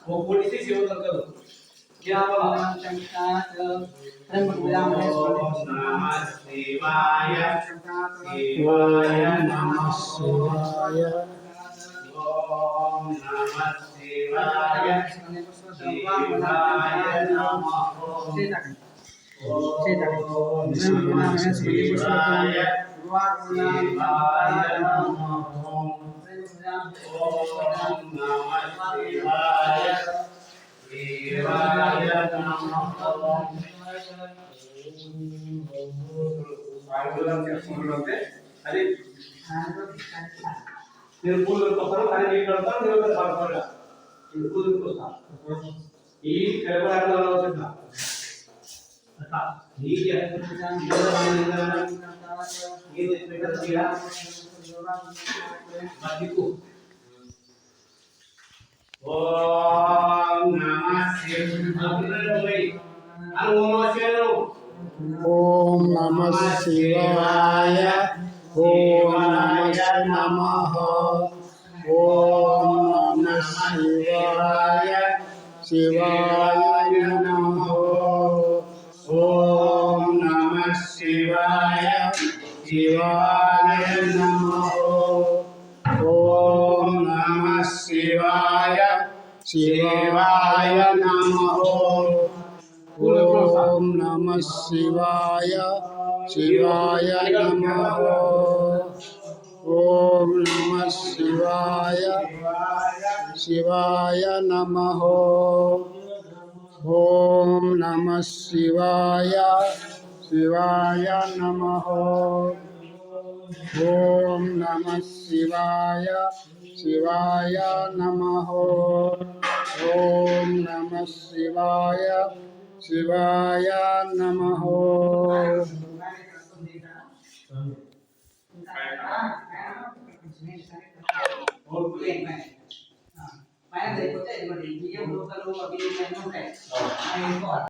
वो कोटी से सेवा कर क्या बोला नमः शिवाय शिवाय नमः शिवाय ओम नमः शिवाय शिवाय नमः ओम नमः शिवाय शिवाय नमः ओम नमः शिवाय शिवाय नमः अरे निर्भुल कपड़ा अरे नहीं करता नहीं होता बात करेगा निर्भुल को था ये करवा रहा होता अच्छा ठीक है ये बेटा दिया बाकी को ओम नमः शिवाय ओम नमः शिवाय ओम नमः ओम नमः शिवाय शिवाय नमः ओम नमः शिवाय शिवाय नमः ओम नमः शिवाय शिवाय नमः ओम नमः शिवाय शिवाय नमः ओम नमः शिवाय शिवाय नमः ओम नमः शिवाय शिवाय नमः ओम नमः शिवाय शिवाय नमः ओम नमः शिवाय शिवाय नमः और